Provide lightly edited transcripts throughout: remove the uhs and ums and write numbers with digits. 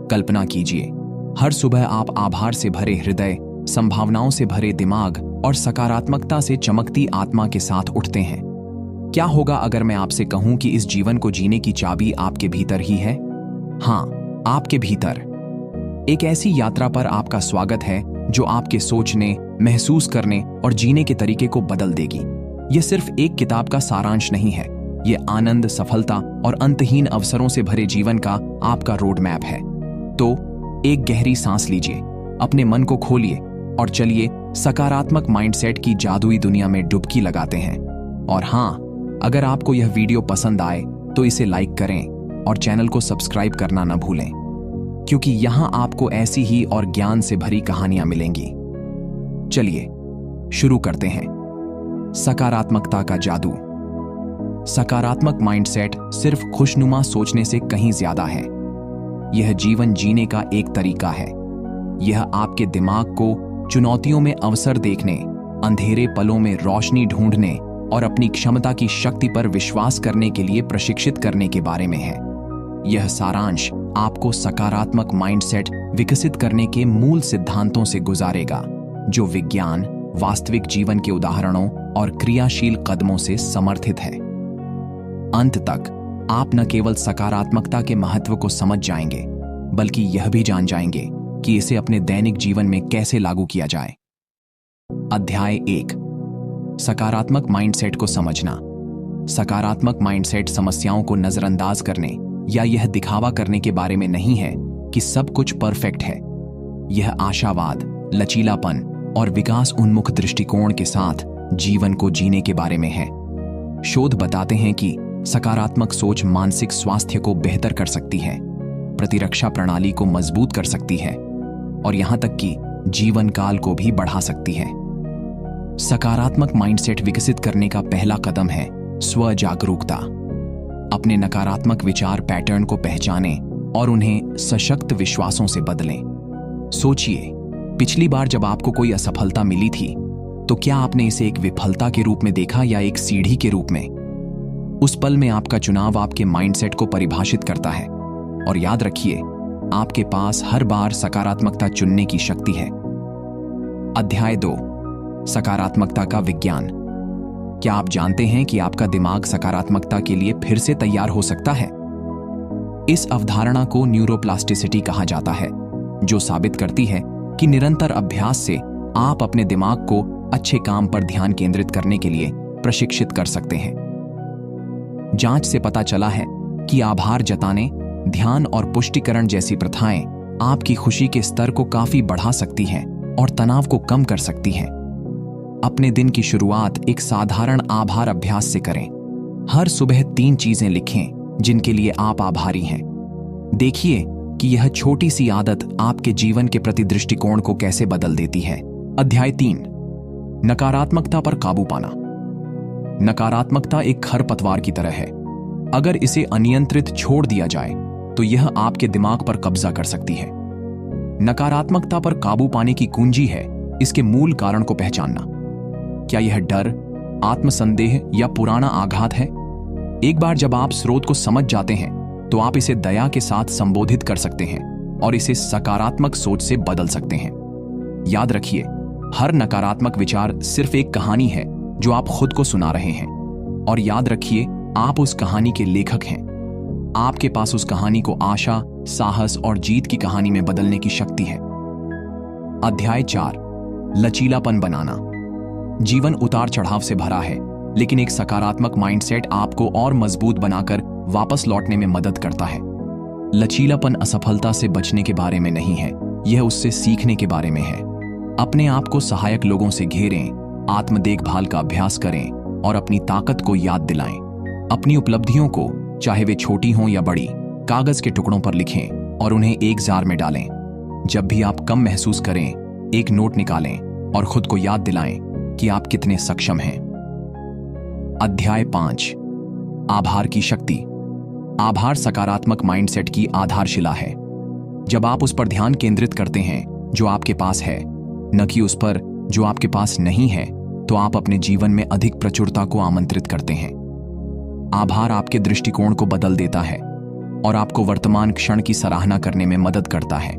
कल्पना कीजिए, हर सुबह आप आभार से भरे हृदय, संभावनाओं से भरे दिमाग और सकारात्मकता से चमकती आत्मा के साथ उठते हैं। क्या होगा अगर मैं आपसे कहूं कि इस जीवन को जीने की चाबी आपके भीतर ही है? हाँ, आपके भीतर। एक ऐसी यात्रा पर आपका स्वागत है जो आपके सोचने, महसूस करने और जीने के तरीके को बदल देगी। यह सिर्फ एक किताब का सारांश नहीं है, यह आनंद, सफलता और अंतहीन अवसरों से भरे जीवन का आपका रोड मैप है। तो एक गहरी सांस लीजिए, अपने मन को खोलिए और चलिए सकारात्मक माइंडसेट की जादुई दुनिया में डुबकी लगाते हैं। और हाँ, अगर आपको यह वीडियो पसंद आए तो इसे लाइक करें और चैनल को सब्सक्राइब करना न भूलें, क्योंकि यहां आपको ऐसी ही और ज्ञान से भरी कहानियां मिलेंगी। चलिए शुरू करते हैं। सकारात्मकता का जादू। सकारात्मक माइंडसेट सिर्फ खुशनुमा सोचने से कहीं ज्यादा है। यह जीवन जीने का एक तरीका है। यह आपके दिमाग को चुनौतियों में अवसर देखने, अंधेरे पलों में रोशनी ढूंढने और अपनी क्षमता की शक्ति पर विश्वास करने के लिए प्रशिक्षित करने के बारे में है। यह सारांश आपको सकारात्मक माइंडसेट विकसित करने के मूल सिद्धांतों से गुजारेगा, जो विज्ञान, वास्तविक जीवन के उदाहरणों और क्रियाशील कदमों से समर्थित है। अंत तक आप न केवल सकारात्मकता के महत्व को समझ जाएंगे, बल्कि यह भी जान जाएंगे कि इसे अपने दैनिक जीवन में कैसे लागू किया जाए। अध्याय 1, सकारात्मक माइंडसेट को समझना। सकारात्मक माइंडसेट समस्याओं को नजरअंदाज करने या यह दिखावा करने के बारे में नहीं है कि सब कुछ परफेक्ट है। यह आशावाद, लचीलापन और विकास उन्मुख दृष्टिकोण के साथ जीवन को जीने के बारे में है। शोध बताते हैं कि सकारात्मक सोच मानसिक स्वास्थ्य को बेहतर कर सकती है, प्रतिरक्षा प्रणाली को मजबूत कर सकती है और यहां तक कि जीवन काल को भी बढ़ा सकती है। सकारात्मक माइंडसेट विकसित करने का पहला कदम है स्व जागरूकता। अपने नकारात्मक विचार पैटर्न को पहचानें और उन्हें सशक्त विश्वासों से बदलें। सोचिए, पिछली बार जब आपको कोई असफलता मिली थी, तो क्या आपने इसे एक विफलता के रूप में देखा या एक सीढ़ी के रूप में? उस पल में आपका चुनाव आपके माइंडसेट को परिभाषित करता है। और याद रखिए, आपके पास हर बार सकारात्मकता चुनने की शक्ति है। अध्याय 2, सकारात्मकता का विज्ञान। क्या आप जानते हैं कि आपका दिमाग सकारात्मकता के लिए फिर से तैयार हो सकता है? इस अवधारणा को न्यूरोप्लास्टिसिटी कहा जाता है, जो साबित करती है कि निरंतर अभ्यास से आप अपने दिमाग को अच्छे काम पर ध्यान केंद्रित करने के लिए प्रशिक्षित कर सकते हैं। जांच से पता चला है कि आभार जताने, ध्यान और पुष्टिकरण जैसी प्रथाएं आपकी खुशी के स्तर को काफी बढ़ा सकती हैं और तनाव को कम कर सकती हैं। अपने दिन की शुरुआत एक साधारण आभार अभ्यास से करें। हर सुबह 3 चीजें लिखें जिनके लिए आप आभारी हैं। देखिए कि यह छोटी सी आदत आपके जीवन के प्रति दृष्टिकोण को कैसे बदल देती है। अध्याय 3, नकारात्मकता पर काबू पाना। नकारात्मकता एक खरपतवार की तरह है। अगर इसे अनियंत्रित छोड़ दिया जाए तो यह आपके दिमाग पर कब्जा कर सकती है। नकारात्मकता पर काबू पाने की कुंजी है इसके मूल कारण को पहचानना। क्या यह डर, आत्मसंदेह या पुराना आघात है? एक बार जब आप स्रोत को समझ जाते हैं तो आप इसे दया के साथ संबोधित कर सकते हैं और इसे सकारात्मक सोच से बदल सकते हैं। याद रखिए, हर नकारात्मक विचार सिर्फ एक कहानी है जो आप खुद को सुना रहे हैं। और याद रखिए, आप उस कहानी के लेखक हैं। आपके पास उस कहानी को आशा, साहस और जीत की कहानी में बदलने की शक्ति है। अध्याय 4, लचीलापन बनाना। जीवन उतार चढ़ाव से भरा है, लेकिन एक सकारात्मक माइंडसेट आपको और मजबूत बनाकर वापस लौटने में मदद करता है। लचीलापन असफलता से बचने के बारे में नहीं है, यह उससे सीखने के बारे में है। अपने आप को सहायक लोगों से घेरें, आत्म देखभाल का अभ्यास करें और अपनी ताकत को याद दिलाएं। अपनी उपलब्धियों को, चाहे वे छोटी हों या बड़ी, कागज के टुकड़ों पर लिखें और उन्हें एक जार में डालें। जब भी आप कम महसूस करें, एक नोट निकालें और खुद को याद दिलाएं कि आप कितने सक्षम हैं। अध्याय 5, आभार की शक्ति। आभार सकारात्मक माइंडसेट की आधारशिला है। जब आप उस पर ध्यान केंद्रित करते हैं जो आपके पास है, न कि उस पर जो आपके पास नहीं है, तो आप अपने जीवन में अधिक प्रचुरता को आमंत्रित करते हैं। आभार आपके दृष्टिकोण को बदल देता है और आपको वर्तमान क्षण की सराहना करने में मदद करता है।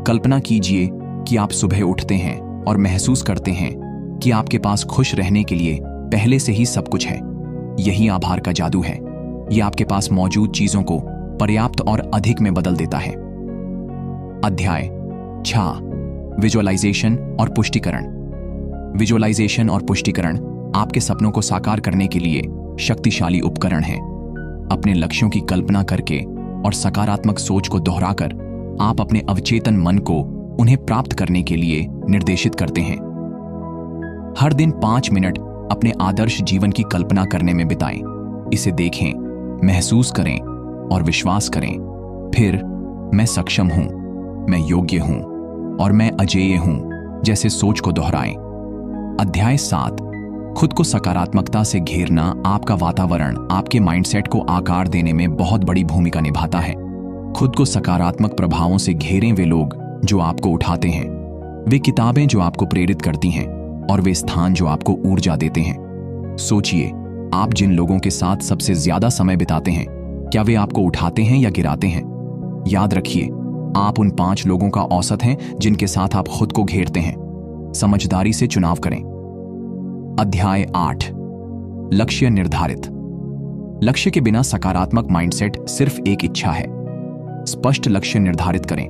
कल्पना कीजिए कि आप सुबह उठते हैं और महसूस करते हैं कि आपके पास खुश रहने के लिए पहले से ही सब कुछ है। यही आभार का जादू है। यह आपके पास मौजूद चीजों को पर्याप्त और अधिक में बदल देता है। अध्याय 6, विजुअलाइजेशन और पुष्टिकरण। विजुअलाइजेशन और पुष्टिकरण आपके सपनों को साकार करने के लिए शक्तिशाली उपकरण हैं। अपने लक्ष्यों की कल्पना करके और सकारात्मक सोच को दोहराकर आप अपने अवचेतन मन को उन्हें प्राप्त करने के लिए निर्देशित करते हैं। हर दिन 5 मिनट अपने आदर्श जीवन की कल्पना करने में बिताएं। इसे देखें, महसूस करें और विश्वास करें। फिर मैं सक्षम हूं, मैं योग्य हूं और मैं अजेय हूं जैसे सोच को दोहराएं। अध्याय 7, खुद को सकारात्मकता से घेरना। आपका वातावरण आपके माइंडसेट को आकार देने में बहुत बड़ी भूमिका निभाता है। खुद को सकारात्मक प्रभावों से घेरें वे लोग जो आपको उठाते हैं, वे किताबें जो आपको प्रेरित करती हैं और वे स्थान जो आपको ऊर्जा देते हैं। सोचिए, आप जिन लोगों के साथ सबसे ज्यादा समय बिताते हैं, क्या वे आपको उठाते हैं या गिराते हैं? याद रखिए, आप उन 5 लोगों का औसत हैं जिनके साथ आप खुद को घेरते हैं। समझदारी से चुनाव करें। अध्याय 8, लक्ष्य निर्धारित। लक्ष्य के बिना सकारात्मक माइंडसेट सिर्फ एक इच्छा है। स्पष्ट लक्ष्य निर्धारित करें,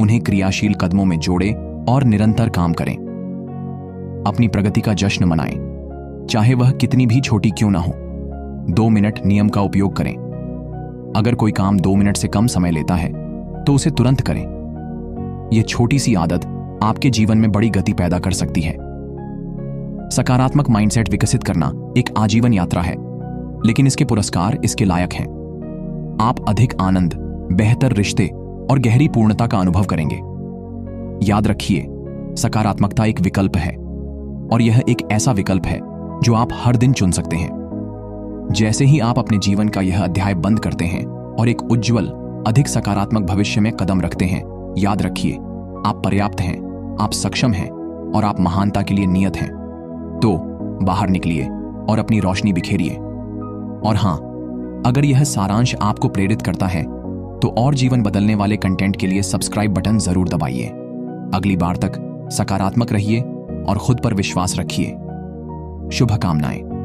उन्हें क्रियाशील कदमों में जोड़ें और निरंतर काम करें। अपनी प्रगति का जश्न मनाएं, चाहे वह कितनी भी छोटी क्यों ना हो। 2 मिनट नियम का उपयोग करें। अगर कोई काम 2 मिनट से कम समय लेता है तो उसे तुरंत करें। यह छोटी सी आदत आपके जीवन में बड़ी गति पैदा कर सकती है। सकारात्मक माइंडसेट विकसित करना एक आजीवन यात्रा है, लेकिन इसके पुरस्कार इसके लायक हैं। आप अधिक आनंद, बेहतर रिश्ते और गहरी पूर्णता का अनुभव करेंगे। याद रखिए, सकारात्मकता एक विकल्प है और यह एक ऐसा विकल्प है जो आप हर दिन चुन सकते हैं। जैसे ही आप अपने जीवन का यह अध्याय बंद करते हैं और एक उज्जवल, अधिक सकारात्मक भविष्य में कदम रखते हैं, याद रखिए, आप पर्याप्त हैं, आप सक्षम हैं और आप महानता के लिए नियत हैं। तो बाहर निकलिए और अपनी रोशनी बिखेरिए। और हां, अगर यह सारांश आपको प्रेरित करता है तो और जीवन बदलने वाले कंटेंट के लिए सब्सक्राइब बटन जरूर दबाइए। अगली बार तक सकारात्मक रहिए और खुद पर विश्वास रखिए। शुभकामनाएं।